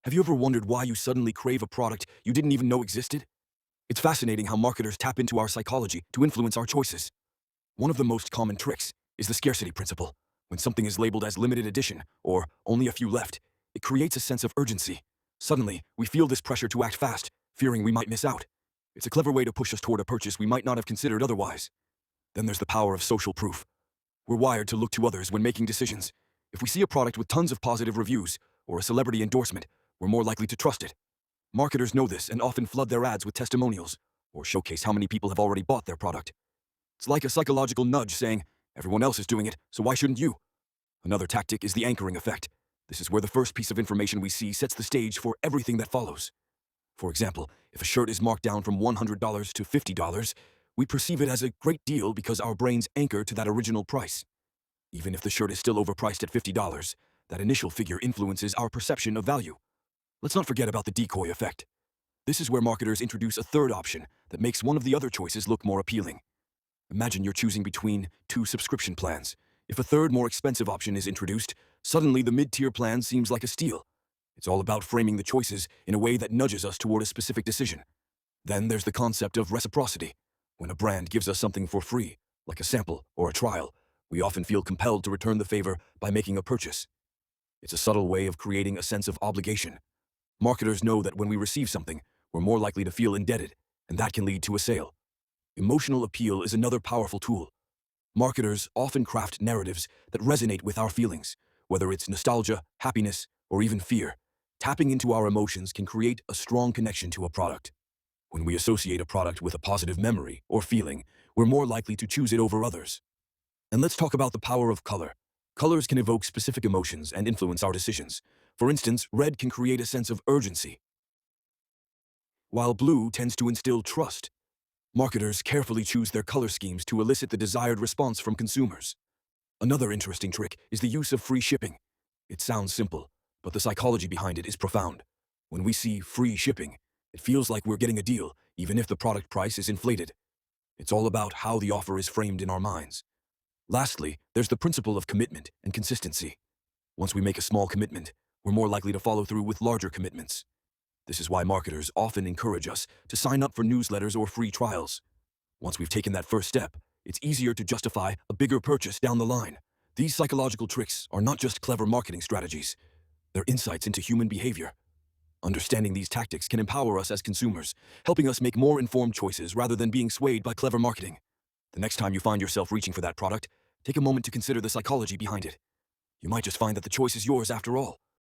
Have you ever wondered why you suddenly crave a product you didn't even know existed? It's fascinating how marketers tap into our psychology to influence our choices. One of the most common tricks is the scarcity principle. When something is labeled as limited edition or only a few left, it creates a sense of urgency. Suddenly, we feel this pressure to act fast, fearing we might miss out. It's a clever way to push us toward a purchase we might not have considered otherwise. Then there's the power of social proof. We're wired to look to others when making decisions. If we see a product with tons of positive reviews or a celebrity endorsement, we're more likely to trust it. Marketers know this and often flood their ads with testimonials or showcase how many people have already bought their product. It's like a psychological nudge saying, everyone else is doing it, so why shouldn't you? Another tactic is the anchoring effect. This is where the first piece of information we see sets the stage for everything that follows. For example, if a shirt is marked down from $100 to $50, we perceive it as a great deal because our brains anchor to that original price. Even if the shirt is still overpriced at $50, that initial figure influences our perception of value. Let's not forget about the decoy effect. This is where marketers introduce a third option that makes one of the other choices look more appealing. Imagine you're choosing between two subscription plans. If a third, more expensive option is introduced, suddenly the mid-tier plan seems like a steal. It's all about framing the choices in a way that nudges us toward a specific decision. Then there's the concept of reciprocity. When a brand gives us something for free, like a sample or a trial, we often feel compelled to return the favor by making a purchase. It's a subtle way of creating a sense of obligation. Marketers know that when we receive something, we're more likely to feel indebted, and that can lead to a sale. Emotional appeal is another powerful tool. Marketers often craft narratives that resonate with our feelings, whether it's nostalgia, happiness, or even fear. Tapping into our emotions can create a strong connection to a product. When we associate a product with a positive memory or feeling, we're more likely to choose it over others. And let's talk about the power of color. Colors can evoke specific emotions and influence our decisions. For instance, red can create a sense of urgency, while blue tends to instill trust. Marketers carefully choose their color schemes to elicit the desired response from consumers. Another interesting trick is the use of free shipping. It sounds simple, but the psychology behind it is profound. When we see free shipping, it feels like we're getting a deal, even if the product price is inflated. It's all about how the offer is framed in our minds. Lastly, there's the principle of commitment and consistency. Once we make a small commitment, we're more likely to follow through with larger commitments. This is why marketers often encourage us to sign up for newsletters or free trials. Once we've taken that first step, it's easier to justify a bigger purchase down the line. These psychological tricks are not just clever marketing strategies, they're insights into human behavior. Understanding these tactics can empower us as consumers, helping us make more informed choices rather than being swayed by clever marketing. The next time you find yourself reaching for that product, take a moment to consider the psychology behind it. You might just find that the choice is yours after all.